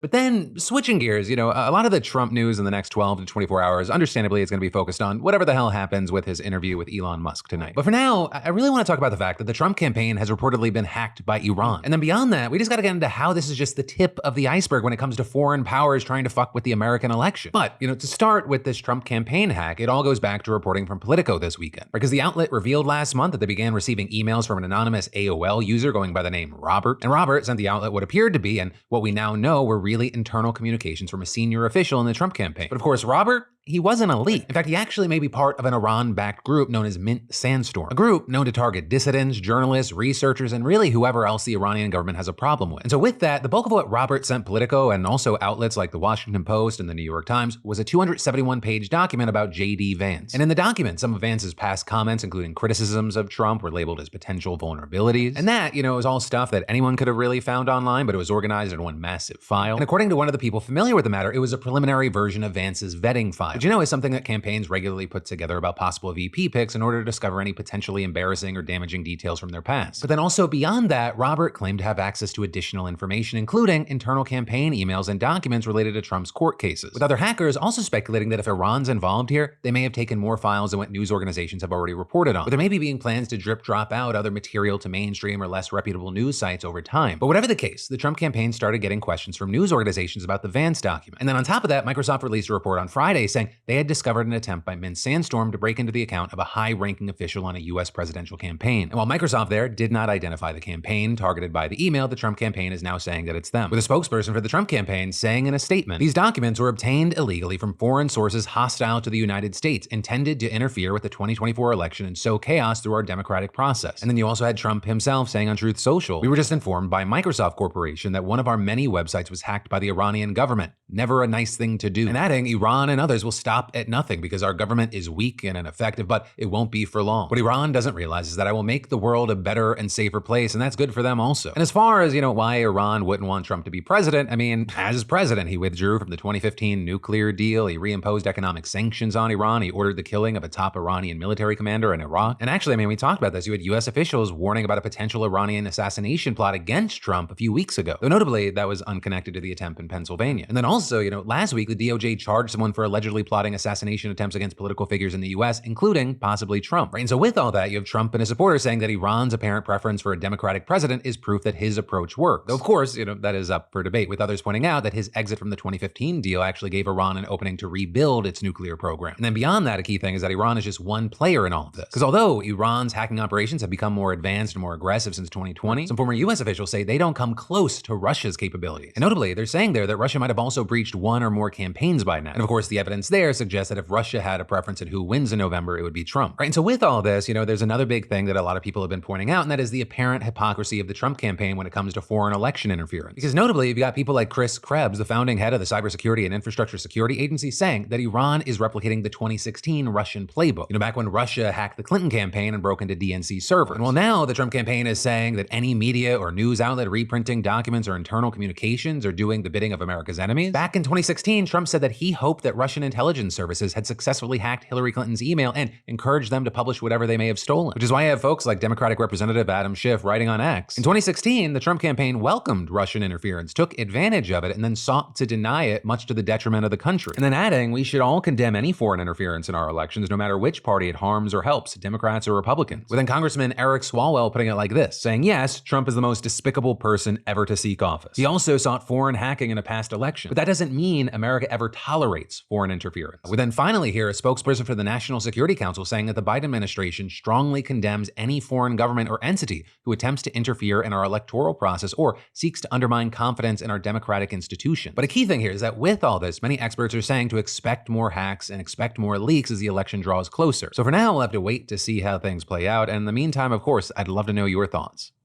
But then switching gears, a lot of the Trump news in the next 12 to 24 hours, understandably, is going to be focused on whatever the hell happens with his interview with Elon Musk tonight. But for now, I really want to talk about the fact that the Trump campaign has reportedly been hacked by Iran. And then beyond that, we just got to get into how this is just the tip of the iceberg when it comes to foreign powers trying to fuck with the American election. But, to start with this Trump campaign hack, it all goes back to reporting from Politico this weekend. Because the outlet revealed last month that they began receiving emails from an anonymous AOL user going by the name Robert. And Robert sent the outlet what appeared to be, and what we now know were really internal communications from a senior official in the Trump campaign. But of course, Robert, he wasn't elite. In fact, he actually may be part of an Iran-backed group known as Mint Sandstorm, a group known to target dissidents, journalists, researchers, and really whoever else the Iranian government has a problem with. And so with that, the bulk of what Robert sent Politico and also outlets like the Washington Post and the New York Times was a 271-page document about J.D. Vance. And in the document, some of Vance's past comments, including criticisms of Trump, were labeled as potential vulnerabilities. And that, is all stuff that anyone could have really found online, but it was organized in one massive file. And according to one of the people familiar with the matter, it was a preliminary version of Vance's vetting file, which is something that campaigns regularly put together about possible VP picks in order to discover any potentially embarrassing or damaging details from their past. But then also beyond that, Robert claimed to have access to additional information, including internal campaign emails and documents related to Trump's court cases, with other hackers also speculating that if Iran's involved here, they may have taken more files than what news organizations have already reported on. But there may be being plans to drip drop out other material to mainstream or less reputable news sites over time. But whatever the case, the Trump campaign started getting questions from news organizations about the Vance document. And then on top of that, Microsoft released a report on Friday saying they had discovered an attempt by Mint Sandstorm to break into the account of a high-ranking official on a U.S. presidential campaign. And while Microsoft there did not identify the campaign targeted by the email, the Trump campaign is now saying that it's them, with a spokesperson for the Trump campaign saying in a statement, "These documents were obtained illegally from foreign sources hostile to the United States, intended to interfere with the 2024 election and sow chaos through our democratic process." And then you also had Trump himself saying on Truth Social, "We were just informed by Microsoft Corporation that one of our many websites was hacked by the Iranian government. Never a nice thing to do." And adding, Iran and others will stop at nothing because our government is weak and ineffective, but it won't be for long. What Iran doesn't realize is that I will make the world a better and safer place, and that's good for them also. And as far as, why Iran wouldn't want Trump to be president, as president, he withdrew from the 2015 nuclear deal, he reimposed economic sanctions on Iran, he ordered the killing of a top Iranian military commander in Iraq. And actually, we talked about this, you had US officials warning about a potential Iranian assassination plot against Trump a few weeks ago. Though notably, that was unconnected to the attempt in Pennsylvania. And then also, last week, the DOJ charged someone for allegedly plotting assassination attempts against political figures in the US, including possibly Trump. Right? And so with all that, you have Trump and his supporters saying that Iran's apparent preference for a Democratic president is proof that his approach works. Though of course, that is up for debate, with others pointing out that his exit from the 2015 deal actually gave Iran an opening to rebuild its nuclear program. And then beyond that, a key thing is that Iran is just one player in all of this. Because although Iran's hacking operations have become more advanced and more aggressive since 2020, some former US officials say they don't come close to Russia's capabilities. And notably, they're saying there that Russia might have also breached one or more campaigns by now. And of course, the evidence there suggests that if Russia had a preference in who wins in November, it would be Trump. Right? And so with all this, there's another big thing that a lot of people have been pointing out, and that is the apparent hypocrisy of the Trump campaign when it comes to foreign election interference. Because notably, you've got people like Chris Krebs, the founding head of the Cybersecurity and Infrastructure Security Agency, saying that Iran is replicating the 2016 Russian playbook. Back when Russia hacked the Clinton campaign and broke into DNC servers. And well, now the Trump campaign is saying that any media or news outlet reprinting documents or internal communications or doing the bidding of America's enemies. Back in 2016, Trump said that he hoped that Russian intelligence services had successfully hacked Hillary Clinton's email and encouraged them to publish whatever they may have stolen. Which is why you have folks like Democratic Representative Adam Schiff writing on X. In 2016, the Trump campaign welcomed Russian interference, took advantage of it, and then sought to deny it, much to the detriment of the country. And then adding, we should all condemn any foreign interference in our elections, no matter which party it harms or helps, Democrats or Republicans. With then Congressman Eric Swalwell putting it like this, saying, yes, Trump is the most despicable person ever to seek office. He also sought foreign hacking in a past election, but that doesn't mean America ever tolerates foreign interference. We then finally hear a spokesperson for the National Security Council saying that the Biden administration strongly condemns any foreign government or entity who attempts to interfere in our electoral process or seeks to undermine confidence in our democratic institution. But a key thing here is that with all this, many experts are saying to expect more hacks and expect more leaks as the election draws closer. So for now, we'll have to wait to see how things play out. And in the meantime, of course, I'd love to know your thoughts.